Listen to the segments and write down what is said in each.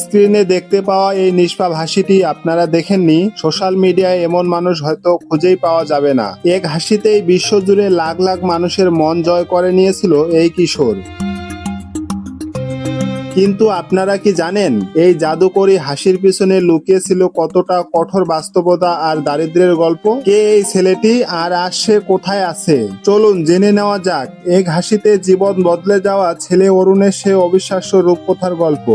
স্ক্রিনে দেখতে পাওয়া এই নিষ্পাপ হাসিটি আপনারা দেখেননি? সোশ্যাল মিডিয়ায় এমন মানুষ হয়তো খুঁজেই পাওয়া যাবে না। এক হাসিতেই বিশ্বজুড়ে লাখ লাখ মানুষের মন জয় করে নিয়েছিল এই কিশোর। কিন্তু আপনারা কি জানেন এই জাদুকরী হাসির পিছনে লুকিয়ে ছিল কতটা কঠোর বাস্তবতা আর দারিদ্র্যের গল্প? কে এই ছেলেটি আর আজ সে কোথায় আছে? চলুন জেনে নেওয়া যাক এক হাসিতে জীবন বদলে যাওয়া ছেলে অরুণের সে অবিশ্বাস্য রূপকথার গল্প।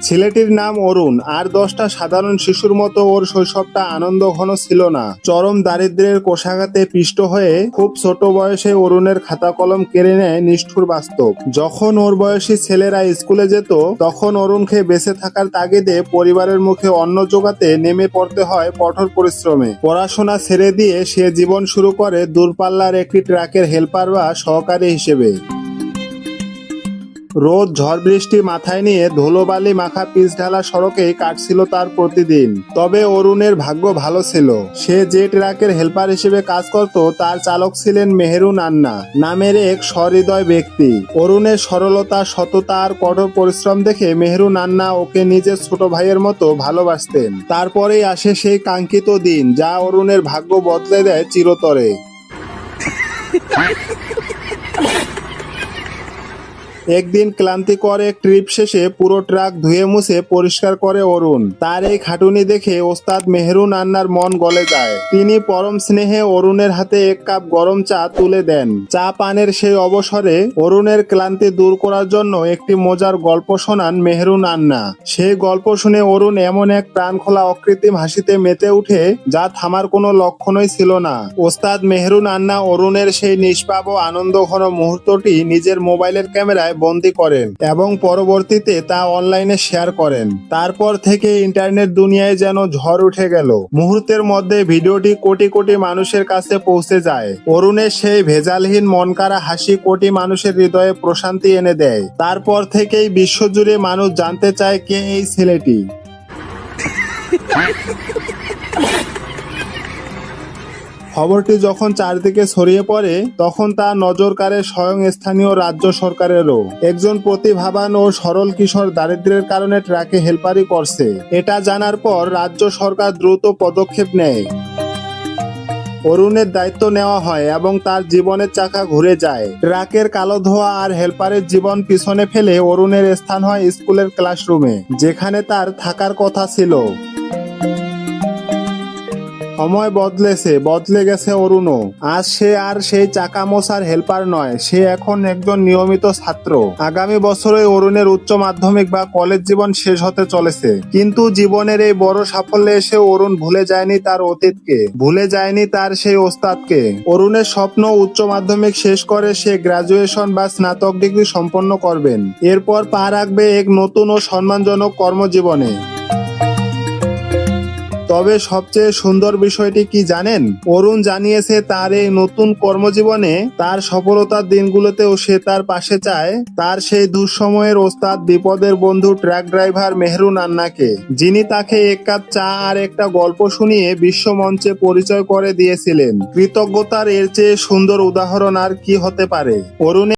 ছেলেটির নাম অরুণ। আর 10টা সাধারণ শিশুর মতো ওর শৈশবটা আনন্দ ঘন ছিল না। চরম দারিদ্র্যের কোষাঘাতে পিষ্ট হয়ে খুব ছোট বয়সে অরুণের খাতা কলম কেড়ে নেয় নিষ্ঠুর বাস্তব। যখন ওর বয়সী ছেলেরা স্কুলে যেত তখন অরুণকে বেঁচে থাকার তাগিদে পরিবারের মুখে অন্ন জোগাতে নেমে পড়তে হয় কঠোর পরিশ্রমে। পড়াশোনা ছেড়ে দিয়ে সে জীবন শুরু করে দূরপাল্লার একটি ট্রাকের হেল্পার বা সহকারী হিসেবে। রোদ ঝড় বৃষ্টি মাথায় নিয়ে ধুলোবালি মাখা পিচ ঢালা সড়কেই কাটছিল তার প্রতিদিন। তবে অরুণের ভাগ্য ভালো ছিল। সে যে ট্রাকের হেল্পার হিসেবে কাজ করত তার চালক ছিলেন মেহেরুন আন্না নামের এক সহৃদয় ব্যক্তি। অরুণের সরলতা, সততা আর কঠোর পরিশ্রম দেখে মেহেরুন আন্না ওকে নিজের ছোট ভাইয়ের মতো ভালোবাসতেন। তারপরেই আসে সেই কাঙ্ক্ষিত দিন যা অরুণের ভাগ্য বদলে দেয় চিরতরে। একদিন ক্লান্তিকর এক ট্রিপ শেষে পুরো ট্রাক ধুয়ে মুছে পরিষ্কার করে অরুণ। তার এই খাটুনি দেখে ওস্তাদ মেহেরুন আন্নার মন গলে যায়। তিনি পরম স্নেহে অরুণের হাতে এক কাপ গরম চা তুলে দেন। চা পানের সেই অবসরে অরুণের ক্লান্তি দূর করার জন্য একটি মজার গল্প শোনান মেহেরুন আন্না। সেই গল্প শুনে অরুণ এমন এক প্রাণখোলা অকৃত্রিম হাসিতে মেতে উঠে যা থামার কোনো লক্ষণই ছিল না। ওস্তাদ মেহেরুন আন্না অরুণের সেই নিষ্পাপ ও আনন্দ ঘন মুহূর্তটি নিজের মোবাইলের ক্যামেরায় বন্দী করেন এবং পরবর্তীতে তা অনলাইনে শেয়ার করেন। তারপর থেকে ইন্টারনেট দুনিয়ায় যেন ঝড় উঠে গেল। মুহূর্তের মধ্যে ভিডিওটি কোটি কোটি মানুষের কাছে পৌঁছে যায়। অরুণের সেই ভেজালহীন মনকাড়া হাসি কোটি মানুষের হৃদয়ে প্রশান্তি এনে দেয়। তারপর থেকেই বিশ্বজুড়ে মানুষ জানতে চায় কে এই ছেলেটি। খবরটি যখন চারদিকে ছড়িয়ে পড়ে তখন তা নজর কাড়ে স্বয়ং স্থানীয় রাজ্য সরকারেরও। একজন প্রতিভাবান ও সরল কিশোর দারিদ্র্যের কারণে ট্রাকে হেলপারি করছে। এটা জানার পর রাজ্য সরকার দ্রুত পদক্ষেপ নেয়। অরুণের দায়িত্ব নেওয়া হয় এবং তার জীবনের চাকা ঘুরে যায়। ট্রাকের কালো ধোঁয়া আর হেলপারের জীবন পিছনে ফেলে অরুণের স্থান হয় স্কুলের ক্লাসরুমে, যেখানে তার থাকার কথা ছিল। সময় বদলে গেছে অরুণও। আজ সে আর সেই চাকা মোছার হেল্পার নয়, সে এখন একজন নিয়মিত ছাত্র। আগামী বছরে অরুণের উচ্চ মাধ্যমিক বা কলেজ জীবন শেষ হতে চলেছে। কিন্তু জীবনের এই বড় সাফল্যে এসে অরুণ ভুলে যায়নি তার অতীতকে, ভুলে যায়নি তার সেই ওস্তাদকে। অরুণের স্বপ্ন উচ্চ মাধ্যমিক শেষ করে সে গ্রাজুয়েশন বা স্নাতক ডিগ্রি সম্পন্ন করবেন। এরপর পা রাখবে এক নতুন ও সম্মানজনক কর্মজীবনে। তবে সবচেয়ে সুন্দর বিষয়টি কি জানেন? অরুণ জানিয়েছে তার এই নতুন কর্মজীবনে তার সফলতার দিনগুলোতেও সে তার পাশে চায় তার সেই দুঃসময়ের ওস্তাদ, বিপদের বন্ধু ট্রাক ড্রাইভার মেহেরুন আন্নাকে, যিনি তাকে এক কাপ চা আর একটা গল্প শুনিয়ে বিশ্বমঞ্চে পরিচয় করে দিয়েছিলেন। কৃতজ্ঞতার এর চেয়ে সুন্দর উদাহরণ আর কি হতে পারে? অরুণ